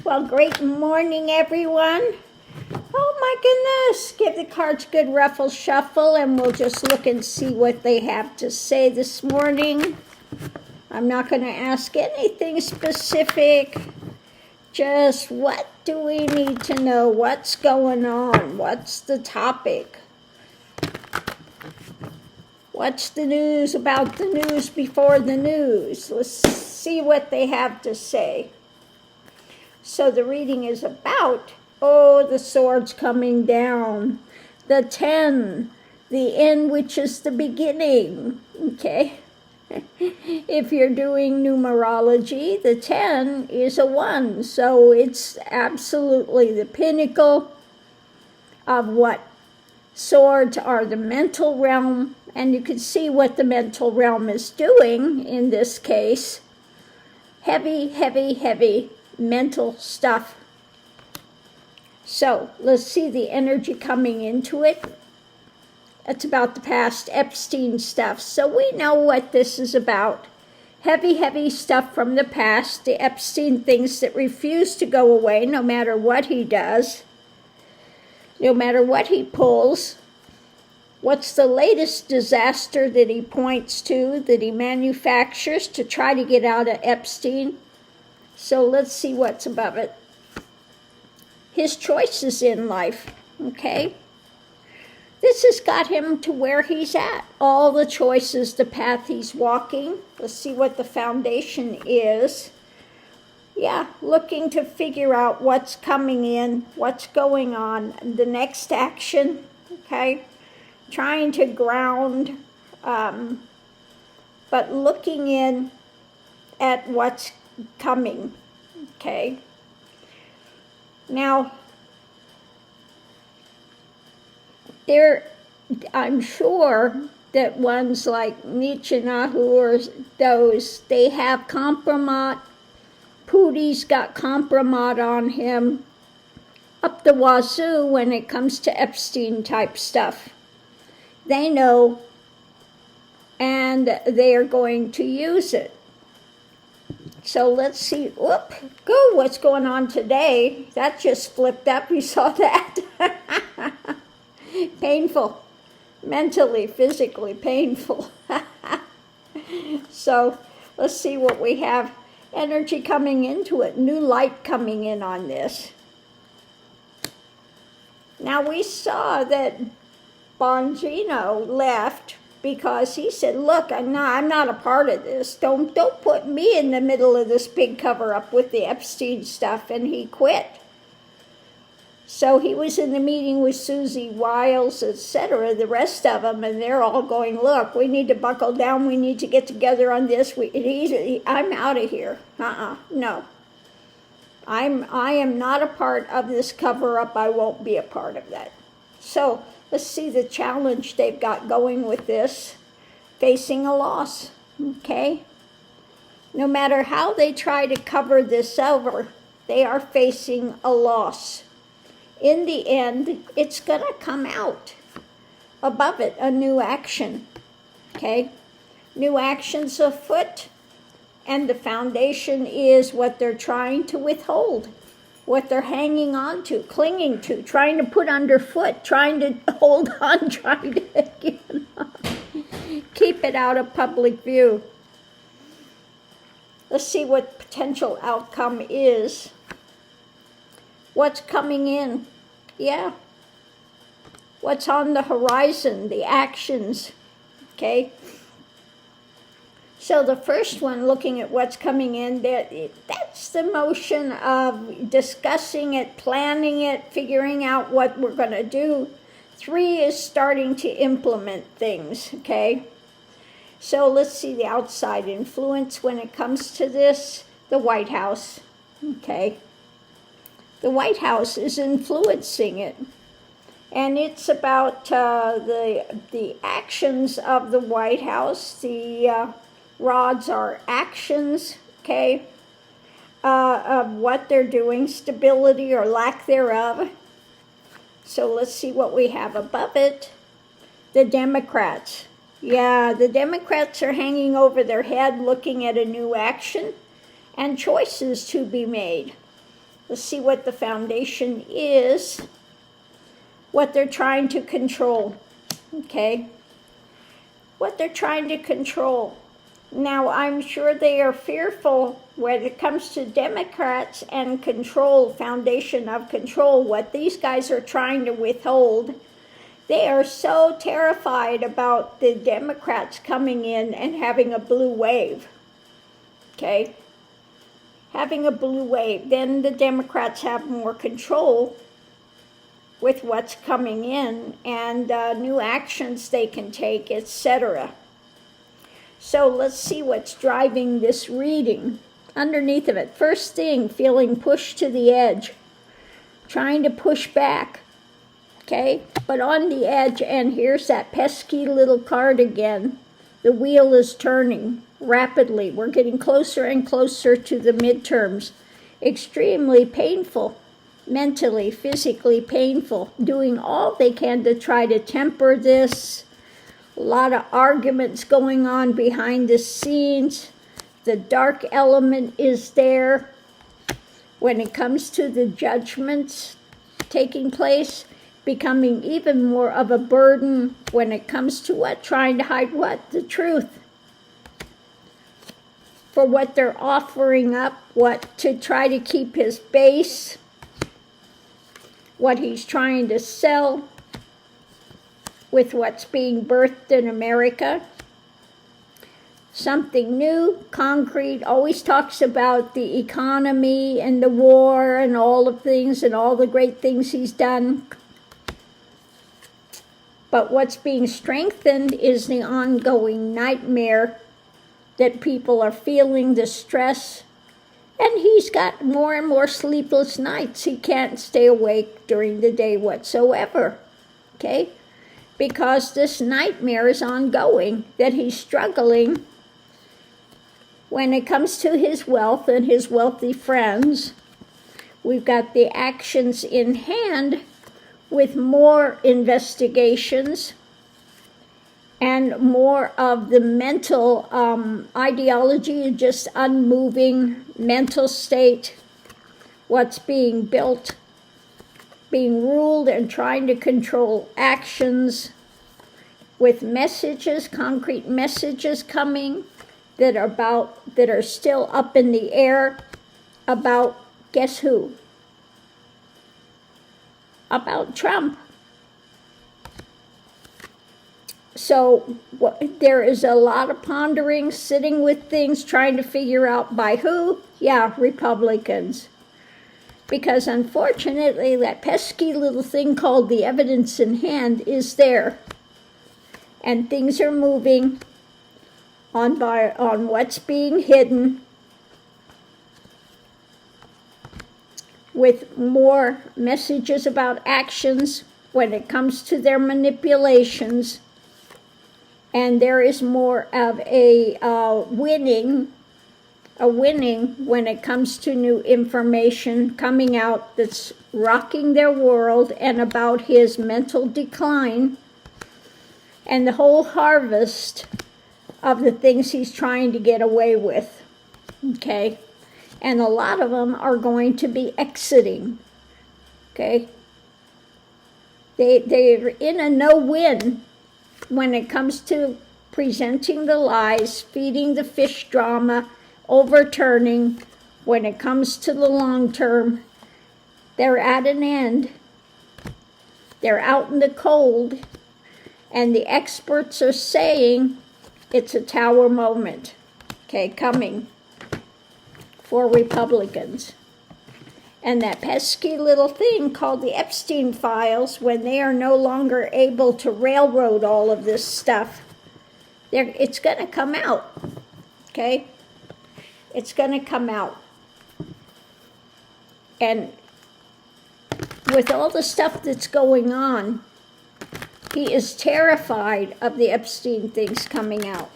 Well, great morning, everyone. Oh my goodness. Give the cards a good ruffle shuffle and we'll just look and see what they have to say this morning. I'm not going to ask anything specific. Just what do we need to know? What's going on? What's the topic? What's the news about the news before the news? Let's see what they have to say. So the reading is about, the swords coming down. The 10, the end, which is the beginning. Okay? If you're doing numerology, the 10 is a 1. So it's absolutely the pinnacle of what swords are, the mental realm. And you can see what the mental realm is doing in this case. Heavy, heavy, heavy mental stuff. So let's see the energy coming into it. It's about the past Epstein stuff. So we know what this is about. Heavy, heavy stuff from the past. The Epstein things that refuse to go away no matter what he does. No matter what he pulls. What's the latest disaster that he points to, that he manufactures to try to get out of Epstein? So let's see what's above it. His choices in life, okay? This has got him to where he's at. All the choices, the path he's walking. Let's see what the foundation is. Yeah, looking to figure out what's coming in, what's going on, the next action, okay? Trying to ground, but looking in at what's coming, okay? Now, I'm sure that ones like Nichinahu or those, they have compromise. Pootie's got compromise on him up the wazoo when it comes to Epstein type stuff. They know, and they are going to use it. So let's see, what's going on today? That just flipped up, you saw that? Painful, mentally, physically painful. So let's see what we have. Energy coming into it, new light coming in on this. Now we saw that Bongino left because he said, look, I'm not a part of this. Don't put me in the middle of this big cover-up with the Epstein stuff, and he quit. So he was in the meeting with Susie Wiles, etc., the rest of them, and they're all going, look, we need to buckle down. We need to get together on this. I'm out of here. No. I am not a part of this cover-up. I won't be a part of that. So let's see the challenge they've got going with this. Facing a loss, okay? No matter how they try to cover this over, they are facing a loss. In the end, it's going to come out. Above it, a new action, okay? New actions afoot, and the foundation is what they're trying to withhold. What they're hanging on to, clinging to, trying to put underfoot, trying to hold on, trying to keep it out of public view. Let's see what potential outcome is. What's coming in? Yeah. What's on the horizon, the actions, okay? So the first one, looking at what's coming in, that's the motion of discussing it, planning it, figuring out what we're going to do. 3 is starting to implement things, okay? So let's see the outside influence when it comes to this. The White House, okay? The White House is influencing it. And it's about the actions of the White House, the rods are actions, okay, of what they're doing, stability or lack thereof. So let's see what we have above it. The Democrats. Yeah, the Democrats are hanging over their head looking at a new action and choices to be made. Let's see what the foundation is, what they're trying to control, okay? What they're trying to control. Now, I'm sure they are fearful when it comes to Democrats and control, foundation of control, what these guys are trying to withhold. They are so terrified about the Democrats coming in and having a blue wave, okay? Having a blue wave, then the Democrats have more control with what's coming in and new actions they can take, etc. So let's see what's driving this reading. Underneath of it, first thing, feeling pushed to the edge, trying to push back, okay? But on the edge, and here's that pesky little card again. The wheel is turning rapidly. We're getting closer and closer to the midterms. Extremely painful, mentally, physically painful. Doing all they can to try to temper this. A lot of arguments going on behind the scenes. The dark element is there. When it comes to the judgments taking place, becoming even more of a burden when it comes to what? Trying to hide what? The truth. For what they're offering up, what to try to keep his base, what he's trying to sell with what's being birthed in America. Something new, concrete, always talks about the economy and the war and all of things and all the great things he's done. But what's being strengthened is the ongoing nightmare that people are feeling, the stress. And he's got more and more sleepless nights. He can't stay awake during the day whatsoever, okay? Because this nightmare is ongoing, that he's struggling when it comes to his wealth and his wealthy friends. We've got the actions in hand with more investigations and more of the mental ideology, just unmoving mental state, what's being built, being ruled and trying to control actions with messages, concrete messages coming that are still up in the air about, guess who? About Trump. So there is a lot of pondering, sitting with things, trying to figure out by who? Yeah, Republicans. Because unfortunately, that pesky little thing called the evidence in hand is there. And things are moving on what's being hidden, with more messages about actions when it comes to their manipulations. And there is more of a winning when it comes to new information coming out that's rocking their world and about his mental decline and the whole harvest of the things he's trying to get away with, okay? And a lot of them are going to be exiting, okay? They're in a no-win when it comes to presenting the lies, feeding the fish drama, overturning. When it comes to the long term, they're at an end. They're out in the cold, and the experts are saying it's a tower moment, okay, coming for Republicans. And that pesky little thing called the Epstein files, when they are no longer able to railroad all of this stuff, it's going to come out, okay? It's going to come out. And with all the stuff that's going on, he is terrified of the Epstein things coming out.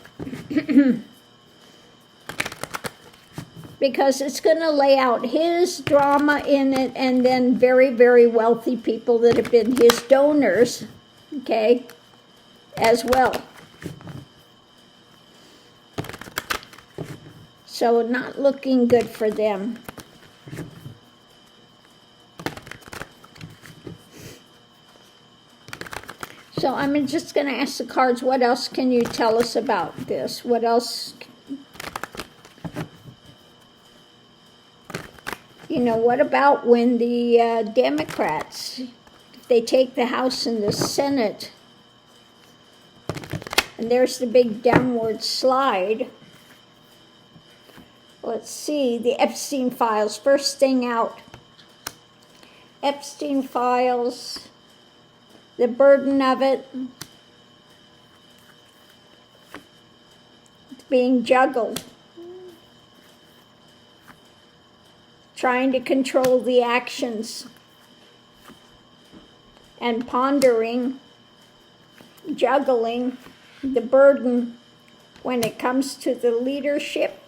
Because it's going to lay out his drama in it, and then very, very wealthy people that have been his donors, okay, as well. So not looking good for them. So I'm just going to ask the cards, what else can you tell us about this? What else? You know, what about when the Democrats, if they take the House and the Senate, and there's the big downward slide. Let's see, the Epstein files, first thing out. Epstein files, the burden of it, it's being juggled. Trying to control the actions and pondering, juggling the burden when it comes to the leadership,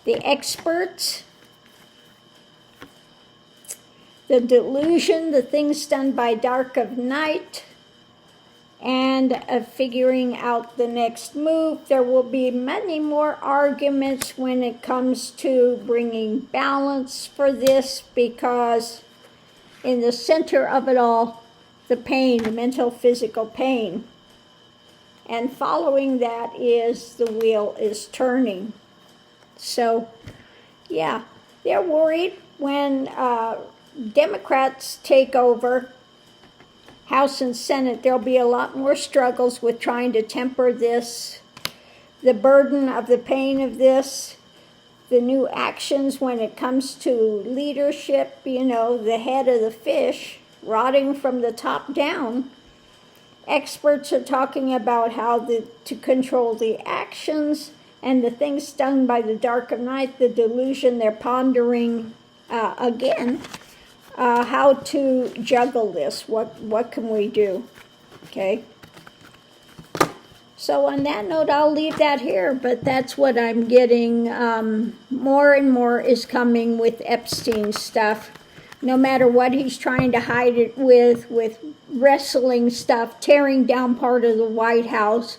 the experts, the delusion, the things done by dark of night, and figuring out the next move. There will be many more arguments when it comes to bringing balance for this, because in the center of it all, the pain, the mental, physical pain. And following that is the wheel is turning. So, yeah, they're worried when Democrats take over House and Senate. There'll be a lot more struggles with trying to temper this, the burden of the pain of this, the new actions when it comes to leadership, you know, the head of the fish rotting from the top down. Experts are talking about how to control the actions and the things done by the dark of night, the delusion. They're pondering again how to juggle this. What can we do? Okay. So on that note, I'll leave that here, but that's what I'm getting. More and more is coming with Epstein stuff. No matter what he's trying to hide it with wrestling stuff, tearing down part of the White House,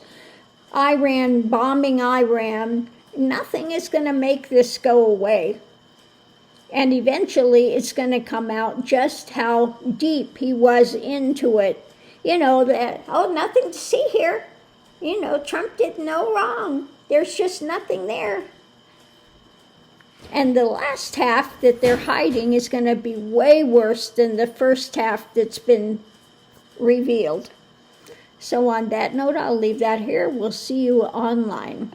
Iran, bombing Iran, nothing is going to make this go away. And eventually it's going to come out just how deep he was into it. You know, that, oh, nothing to see here. You know, Trump did no wrong. There's just nothing there. And the last half that they're hiding is going to be way worse than the first half that's been revealed. So on that note, I'll leave that here. We'll see you online.